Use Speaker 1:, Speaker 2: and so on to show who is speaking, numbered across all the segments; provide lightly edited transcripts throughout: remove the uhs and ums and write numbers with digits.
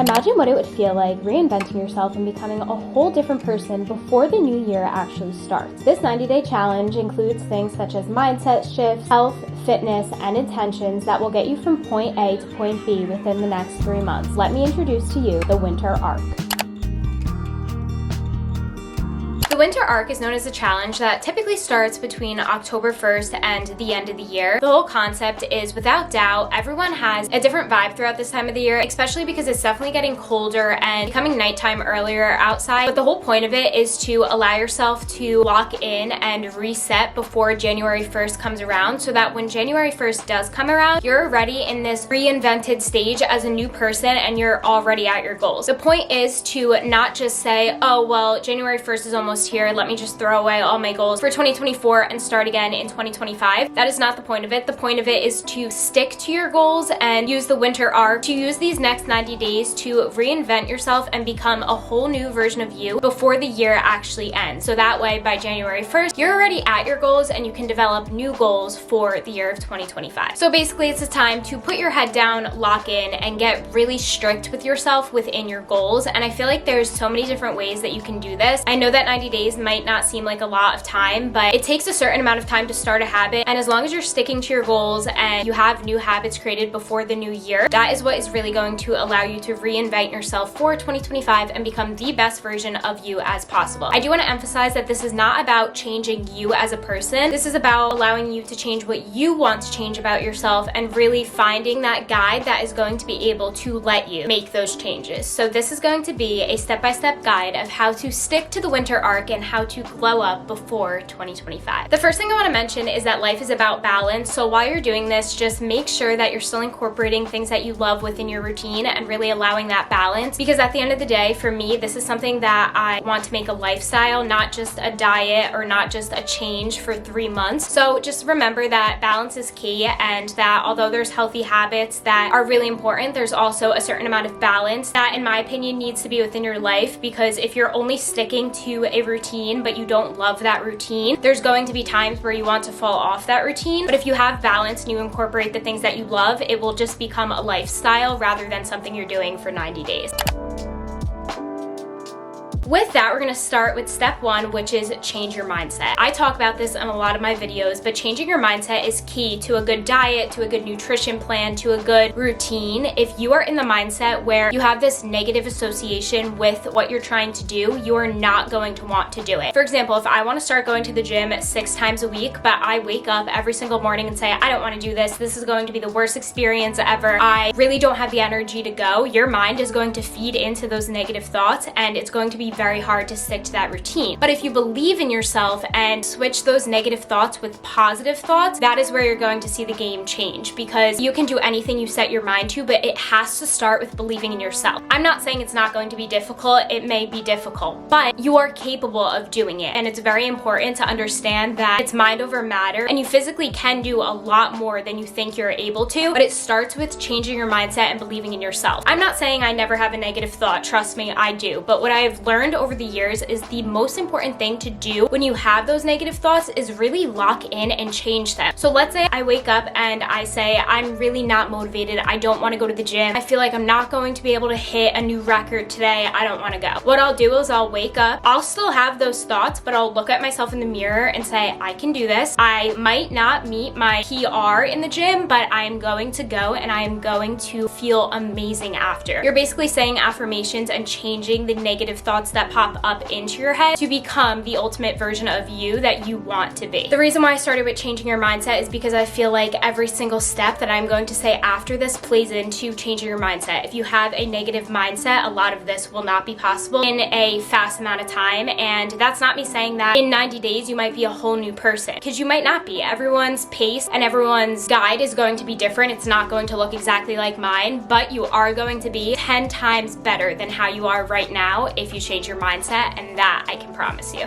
Speaker 1: Imagine what it would feel like reinventing yourself and becoming a whole different person before the new year actually starts. This 90-day challenge includes things such as mindset shifts, health, fitness, and intentions that will get you from point A to point B within the next 3 months. Let me introduce to you the winter arc. The winter arc is known as a challenge that typically starts between October 1st and the end of the year. The whole concept is, without doubt, everyone has a different vibe throughout this time of the year, especially because it's definitely getting colder and becoming nighttime earlier outside. But the whole point of it is to allow yourself to lock in and reset before January 1st comes around, so that when January 1st does come around, you're already in this reinvented stage as a new person and you're already at your goals. The point is to not just say, oh, well, January 1st is almost here, let me just throw away all my goals for 2024 and start again in 2025. That is not the point of it. The point of it is to stick to your goals and use the winter arc to use these next 90 days to reinvent yourself and become a whole new version of you before the year actually ends. So that way, by January 1st, you're already at your goals and you can develop new goals for the year of 2025. So basically, it's a time to put your head down, lock in, and get really strict with yourself within your goals. And I feel like there's so many different ways that you can do this. I know that 90 days might not seem like a lot of time, but it takes a certain amount of time to start a habit. And as long as you're sticking to your goals and you have new habits created before the new year, that is what is really going to allow you to reinvent yourself for 2025 and become the best version of you as possible. I do want to emphasize that this is not about changing you as a person. This is about allowing you to change what you want to change about yourself and really finding that guide that is going to be able to let you make those changes. So this is going to be a step-by-step guide of how to stick to the winter arc and how to glow up before 2025. The first thing I want to mention is that life is about balance. So while you're doing this, just make sure that you're still incorporating things that you love within your routine and really allowing that balance. Because at the end of the day, for me, this is something that I want to make a lifestyle, not just a diet or not just a change for 3 months. So just remember that balance is key, and that although there's healthy habits that are really important, there's also a certain amount of balance that, in my opinion, needs to be within your life. Because if you're only sticking to a routine but you don't love that routine, there's going to be times where you want to fall off that routine. But if you have balance and you incorporate the things that you love, it will just become a lifestyle rather than something you're doing for 90 days. With that, we're gonna start with step 1, which is change your mindset. I talk about this in a lot of my videos, but changing your mindset is key to a good diet, to a good nutrition plan, to a good routine. If you are in the mindset where you have this negative association with what you're trying to do, you are not going to want to do it. For example, if I wanna start going to the gym 6 times a week, but I wake up every single morning and say, I don't wanna do this, this is going to be the worst experience ever, I really don't have the energy to go, your mind is going to feed into those negative thoughts and it's going to be very hard to stick to that routine. But if you believe in yourself and switch those negative thoughts with positive thoughts, that is where you're going to see the game change, because you can do anything you set your mind to, but it has to start with believing in yourself. I'm not saying it's not going to be difficult. It may be difficult, but you are capable of doing it. And it's very important to understand that it's mind over matter, and you physically can do a lot more than you think you're able to, but it starts with changing your mindset and believing in yourself. I'm not saying I never have a negative thought. Trust me, I do. But what I've learned over the years is the most important thing to do when you have those negative thoughts is really lock in and change them. So let's say I wake up and I say, I'm really not motivated. I don't want to go to the gym. I feel like I'm not going to be able to hit a new record today. I don't want to go. What I'll do is I'll wake up. I'll still have those thoughts, but I'll look at myself in the mirror and say, I can do this. I might not meet my PR in the gym, but I am going to go and I am going to feel amazing after. You're basically saying affirmations and changing the negative thoughts that pop up into your head to become the ultimate version of you that you want to be. The reason why I started with changing your mindset is because I feel like every single step that I'm going to say after this plays into changing your mindset. If you have a negative mindset, a lot of this will not be possible in a fast amount of time. And that's not me saying that in 90 days you might be a whole new person, because you might not be. Everyone's pace and everyone's guide is going to be different. It's not going to look exactly like mine, but you are going to be 10 times better than how you are right now if you change your mindset, and that I can promise you.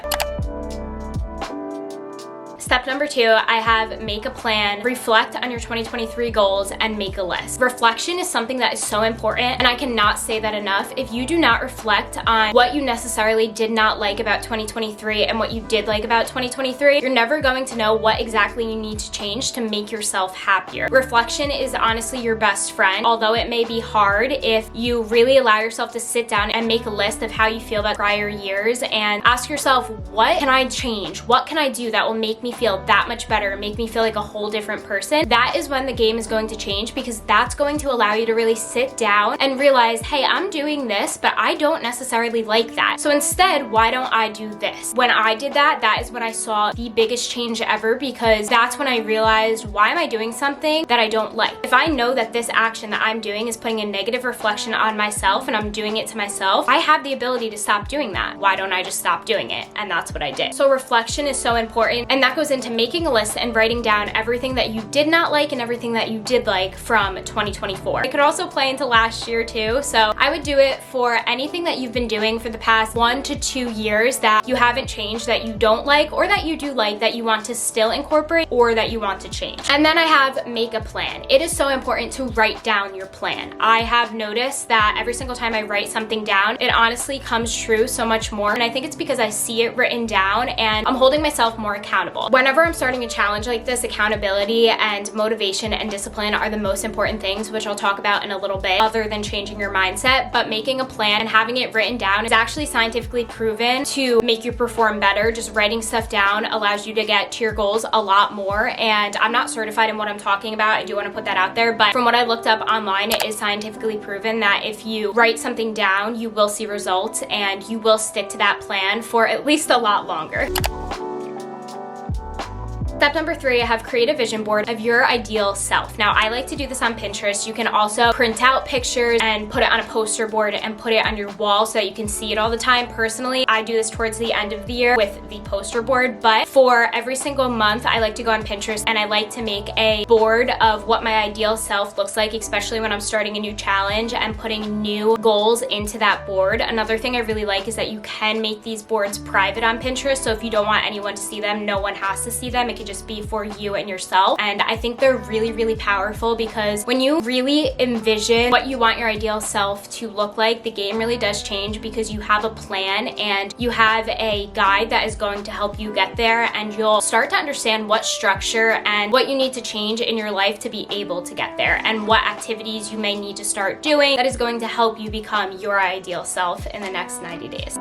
Speaker 1: Step number 2, I have make a plan, reflect on your 2023 goals, and make a list. Reflection is something that is so important, and I cannot say that enough. If you do not reflect on what you necessarily did not like about 2023 and what you did like about 2023, you're never going to know what exactly you need to change to make yourself happier. Reflection is honestly your best friend, although it may be hard. If you really allow yourself to sit down and make a list of how you feel about prior years and ask yourself, what can I change? What can I do that will make me feel that much better, make me feel like a whole different person? That is when the game is going to change, because that's going to allow you to really sit down and realize, hey, I'm doing this, but I don't necessarily like that. So instead, why don't I do this? When I did that, that is when I saw the biggest change ever, because that's when I realized, why am I doing something that I don't like? If I know that this action that I'm doing is putting a negative reflection on myself and I'm doing it to myself, I have the ability to stop doing that. Why don't I just stop doing it? And that's what I did. So reflection is so important, and that goes into making a list and writing down everything that you did not like and everything that you did like from 2024. It could also play into last year too, so I would do it for anything that you've been doing for the past 1 to 2 years that you haven't changed, that you don't like, or that you do like, that you want to still incorporate, or that you want to change. And then I have make a plan. It is so important to write down your plan. I have noticed that every single time I write something down, it honestly comes true so much more, and I think it's because I see it written down and I'm holding myself more accountable. Whenever I'm starting a challenge like this, accountability and motivation and discipline are the most important things, which I'll talk about in a little bit, other than changing your mindset. But making a plan and having it written down is actually scientifically proven to make you perform better. Just writing stuff down allows you to get to your goals a lot more, and I'm not certified in what I'm talking about. I do want to put that out there, but from what I looked up online, it is scientifically proven that if you write something down, you will see results and you will stick to that plan for at least a lot longer. Step number 3, I have create a vision board of your ideal self. Now, I like to do this on Pinterest. You can also print out pictures and put it on a poster board and put it on your wall so that you can see it all the time. Personally, I do this towards the end of the year with the poster board, but for every single month, I like to go on Pinterest and I like to make a board of what my ideal self looks like, especially when I'm starting a new challenge and putting new goals into that board. Another thing I really like is that you can make these boards private on Pinterest, so if you don't want anyone to see them, no one has to see them. It can just be for you and yourself. And I think they're really, really powerful, because when you really envision what you want your ideal self to look like, the game really does change, because you have a plan and you have a guide that is going to help you get there, and you'll start to understand what structure and what you need to change in your life to be able to get there, and what activities you may need to start doing that is going to help you become your ideal self in the next 90 days.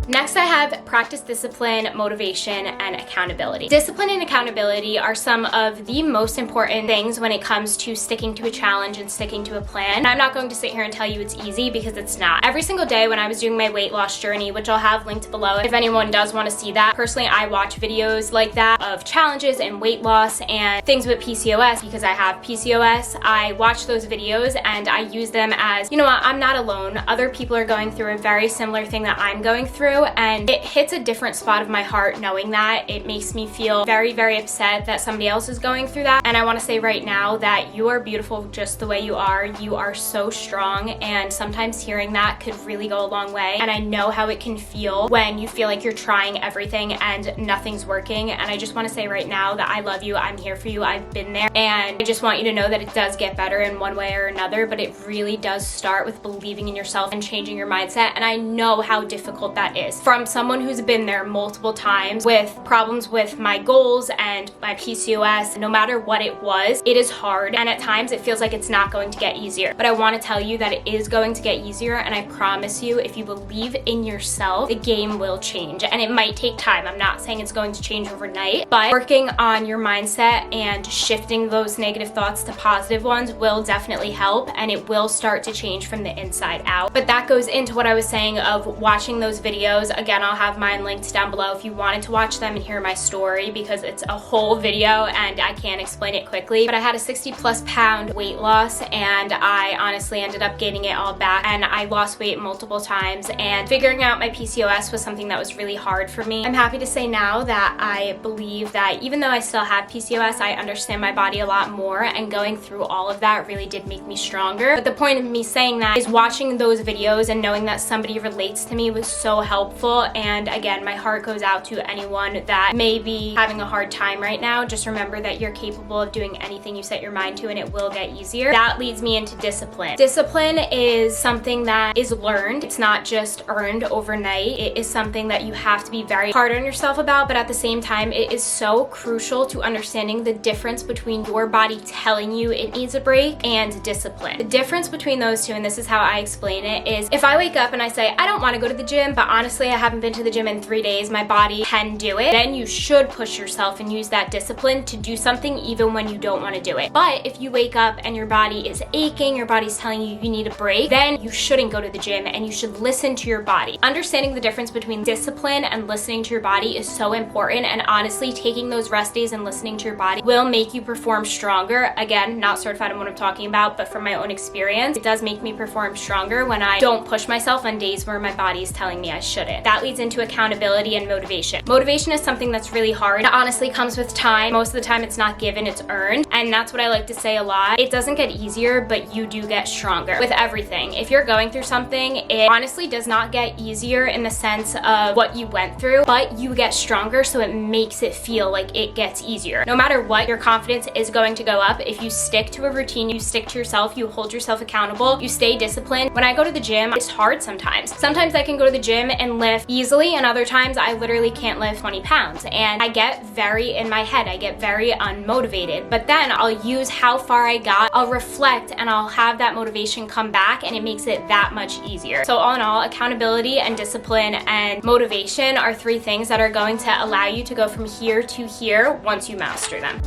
Speaker 1: Next, I have practice discipline, motivation, and accountability. Discipline and accountability are some of the most important things when it comes to sticking to a challenge and sticking to a plan. And I'm not going to sit here and tell you it's easy, because it's not. Every single day when I was doing my weight loss journey, which I'll have linked below if anyone does want to see that. Personally, I watch videos like that of challenges and weight loss and things with PCOS, because I have PCOS. I watch those videos and I use them as, you know what, I'm not alone. Other people are going through a very similar thing that I'm going through, and it hits a different spot of my heart knowing that. It makes me feel very, very upset that somebody else is going through that. And I want to say right now that you are beautiful just the way you are. You are so strong, and sometimes hearing that could really go a long way. And I know how it can feel when you feel like you're trying everything and nothing's working. And I just want to say right now that I love you. I'm here for you. I've been there, and I just want you to know that it does get better in one way or another, but it really does start with believing in yourself and changing your mindset. And I know how difficult that is. From someone who's been there multiple times with problems with my goals and my PCOS, no matter what it was, it is hard, and at times it feels like it's not going to get easier. But I want to tell you that it is going to get easier, and I promise you, if you believe in yourself, the game will change. And it might take time. I'm not saying it's going to change overnight, but working on your mindset and shifting those negative thoughts to positive ones will definitely help, and it will start to change from the inside out. But that goes into what I was saying of watching those videos. Again, I'll have mine linked down below if you wanted to watch them and hear my story, because it's a whole video and I can't explain it quickly. But I had a 60+ pound weight loss, and I honestly ended up gaining it all back, and I lost weight multiple times, and figuring out my PCOS was something that was really hard for me. I'm happy to say now that I believe that even though I still have PCOS, I understand my body a lot more, and going through all of that really did make me stronger. But the point of me saying that is watching those videos and knowing that somebody relates to me was so helpful helpful. And again, my heart goes out to anyone that may be having a hard time right now. Just remember that you're capable of doing anything you set your mind to, and it will get easier. That leads me into discipline. Discipline is something that is learned. It's not just earned overnight. It is something that you have to be very hard on yourself about, but at the same time, it is so crucial to understanding the difference between your body telling you it needs a break and discipline. The difference between those two, and this is how I explain it, is if I wake up and I say, I don't want to go to the gym, but honestly, I haven't been to the gym in 3 days, my body can do it, then you should push yourself and use that discipline to do something even when you don't want to do it. But if you wake up and your body is aching, your body's telling you you need a break, then you shouldn't go to the gym and you should listen to your body. Understanding the difference between discipline and listening to your body is so important, and honestly, taking those rest days and listening to your body will make you perform stronger. Again, not certified in what I'm talking about, but from my own experience, it does make me perform stronger when I don't push myself on days where my body is telling me I shouldn't. That leads into accountability and motivation. Motivation is something that's really hard. It honestly comes with time. Most of the time it's not given, it's earned. And that's what I like to say a lot. It doesn't get easier, but you do get stronger with everything. If you're going through something, it honestly does not get easier in the sense of what you went through, but you get stronger, so it makes it feel like it gets easier. No matter what, your confidence is going to go up if you stick to a routine, you stick to yourself, you hold yourself accountable, you stay disciplined. When I go to the gym, it's hard sometimes. Sometimes I can go to the gym and lift easily, and other times I literally can't lift 20 pounds. And I get very in my head, I get very unmotivated. But then I'll use how far I got, I'll reflect, and I'll have that motivation come back, and it makes it that much easier. So all in all, accountability and discipline and motivation are 3 things that are going to allow you to go from here to here once you master them.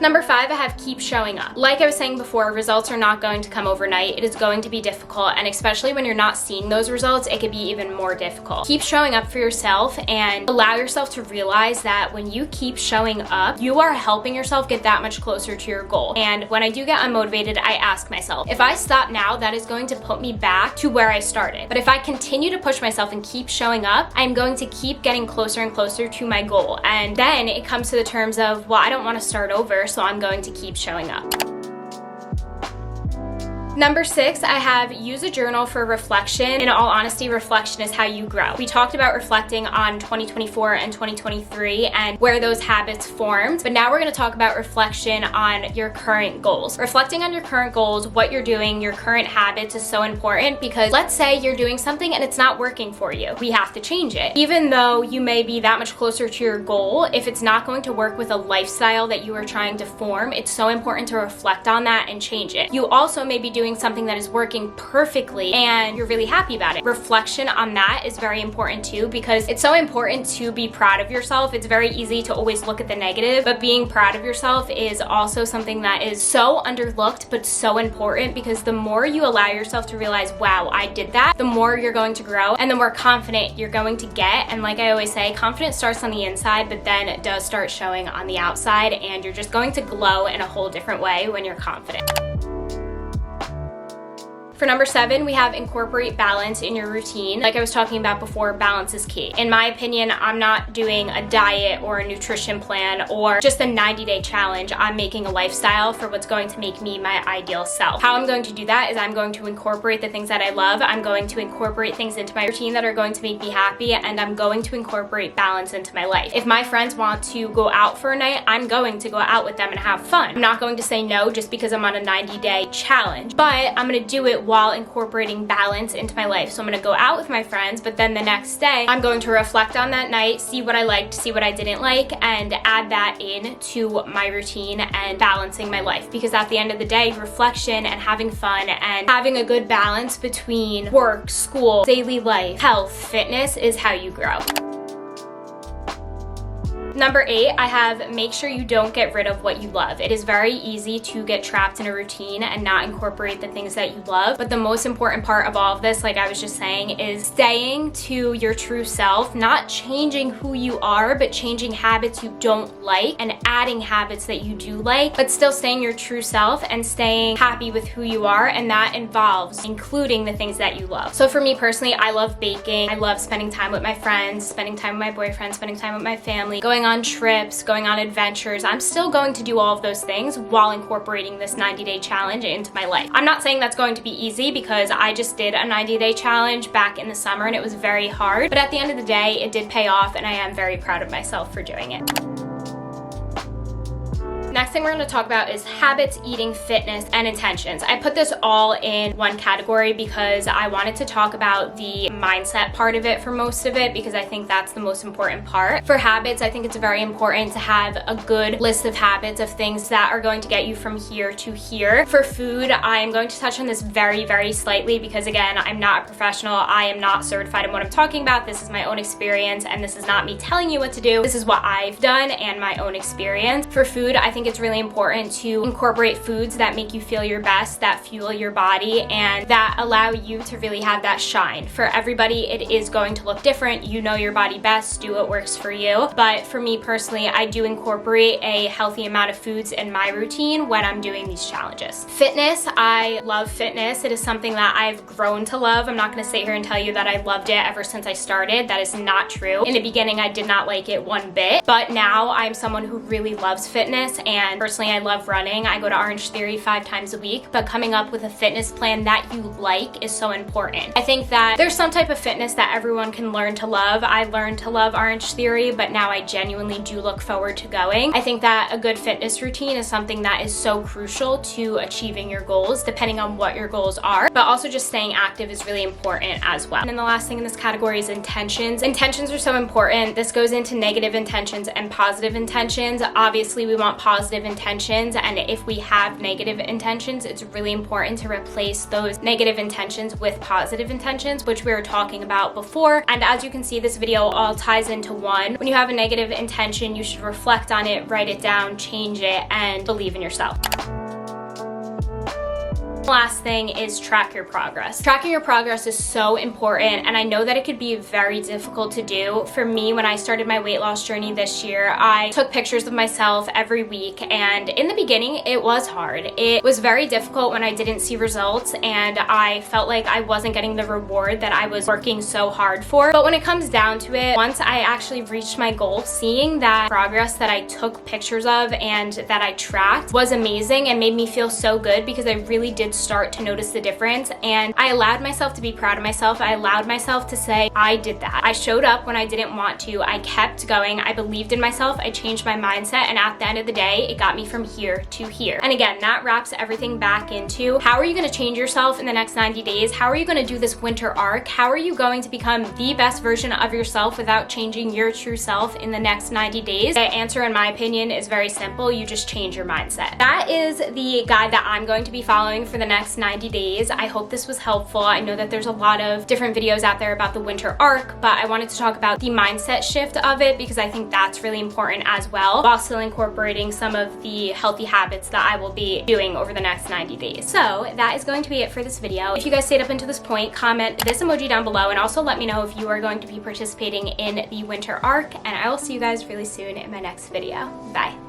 Speaker 1: Number 5, I have keep showing up. Like I was saying before, results are not going to come overnight. It is going to be difficult, and especially when you're not seeing those results, it could be even more difficult. Keep showing up for yourself and allow yourself to realize that when you keep showing up, you are helping yourself get that much closer to your goal. And when I do get unmotivated, I ask myself, if I stop now, that is going to put me back to where I started. But if I continue to push myself and keep showing up, I'm going to keep getting closer and closer to my goal. And then it comes to the terms of, well, I don't want to start over, so I'm going to keep showing up. Number 6, I have use a journal for reflection. In all honesty, reflection is how you grow. We talked about reflecting on 2024 and 2023 and where those habits formed, but now we're going to talk about reflection on your current goals. Reflecting on your current goals, what you're doing, your current habits is so important, because let's say you're doing something and it's not working for you. We have to change it. Even though you may be that much closer to your goal, if it's not going to work with a lifestyle that you are trying to form, it's so important to reflect on that and change it. You also may be doing something that is working perfectly and you're really happy about it. Reflection on that is very important too, because it's so important to be proud of yourself. It's very easy to always look at the negative, but being proud of yourself is also something that is so underlooked but so important, because the more you allow yourself to realize, wow, I did that, the more you're going to grow and the more confident you're going to get. And like I always say, confidence starts on the inside, but then it does start showing on the outside, and you're just going to glow in a whole different way when you're confident. For number 7, we have incorporate balance in your routine. Like I was talking about before, balance is key. In my opinion, I'm not doing a diet or a nutrition plan or just a 90-day challenge. I'm making a lifestyle for what's going to make me my ideal self. How I'm going to do that is I'm going to incorporate the things that I love. I'm going to incorporate things into my routine that are going to make me happy, and I'm going to incorporate balance into my life. If my friends want to go out for a night, I'm going to go out with them and have fun. I'm not going to say no just because I'm on a 90-day challenge, but I'm gonna do it while incorporating balance into my life. So I'm gonna go out with my friends, but then the next day I'm going to reflect on that night, see what I liked, see what I didn't like, and add that in to my routine and balancing my life. Because at the end of the day, reflection and having fun and having a good balance between work, school, daily life, health, fitness is how you grow. Number 8, I have make sure you don't get rid of what you love. It is very easy to get trapped in a routine and not incorporate the things that you love. But the most important part of all of this, like I was just saying, is staying to your true self, not changing who you are, but changing habits you don't like and adding habits that you do like, but still staying your true self and staying happy with who you are, and that involves including the things that you love. So for me personally, I love baking. I love spending time with my friends, spending time with my boyfriend, spending time with my family, going on trips, going on adventures. I'm still going to do all of those things while incorporating this 90-day challenge into my life. I'm not saying that's going to be easy because I just did a 90-day challenge back in the summer and it was very hard, but at the end of the day, it did pay off and I am very proud of myself for doing it. Next thing we're going to talk about is habits, eating, fitness, and intentions. I put this all in one category because I wanted to talk about the mindset part of it for most of it, because I think that's the most important part. For habits, I think it's very important to have a good list of habits of things that are going to get you from here to here. For food, I am going to touch on this very, very slightly because again, I'm not a professional. I am not certified in what I'm talking about. This is my own experience and this is not me telling you what to do. This is what I've done and my own experience. For food, I think it's really important to incorporate foods that make you feel your best, that fuel your body, and that allow you to really have that shine. For everybody, it is going to look different. You know your body best, do what works for you. But for me personally, I do incorporate a healthy amount of foods in my routine when I'm doing these challenges. Fitness, I love fitness. It is something that I've grown to love. I'm not gonna sit here and tell you that I loved it ever since I started. That is not true. In the beginning, I did not like it one bit, but now I'm someone who really loves fitness, and personally, I love running. I go to Orange Theory 5 times a week, but coming up with a fitness plan that you like is so important. I think that there's some type of fitness that everyone can learn to love. I learned to love Orange Theory, but now I genuinely do look forward to going. I think that a good fitness routine is something that is so crucial to achieving your goals, depending on what your goals are, but also just staying active is really important as well. And then the last thing in this category is intentions. Intentions are so important. This goes into negative intentions and positive intentions. Obviously, we want positive intentions, and if we have negative intentions, it's really important to replace those negative intentions with positive intentions, which we were talking about before. And as you can see, this video all ties into one. When you have a negative intention, you should reflect on it, write it down, change it, and believe in yourself. Last thing is track your progress. Tracking your progress is so important, and I know that it could be very difficult to do. For me, when I started my weight loss journey this year, I took pictures of myself every week, and in the beginning, it was hard. It was very difficult when I didn't see results, and I felt like I wasn't getting the reward that I was working so hard for. But when it comes down to it, once I actually reached my goal, seeing that progress that I took pictures of and that I tracked was amazing and made me feel so good, because I really did start to notice the difference, and I allowed myself to be proud of myself. I allowed myself to say, I did that. I showed up when I didn't want to. I kept going. I believed in myself. I changed my mindset, and at the end of the day, it got me from here to here. And again, that wraps everything back into how are you going to change yourself in the next 90 days? How are you going to do this winter arc? How are you going to become the best version of yourself without changing your true self in the next 90 days? The answer, in my opinion, is very simple. You just change your mindset. That is the guide that I'm going to be following for the next 90 days. I hope this was helpful. I know that there's a lot of different videos out there about the winter arc, but I wanted to talk about the mindset shift of it because I think that's really important as well, while still incorporating some of the healthy habits that I will be doing over the next 90 days. So that is going to be it for this video. If you guys stayed up until this point, comment this emoji down below, and also let me know if you are going to be participating in the winter arc, and I will see you guys really soon in my next video. Bye.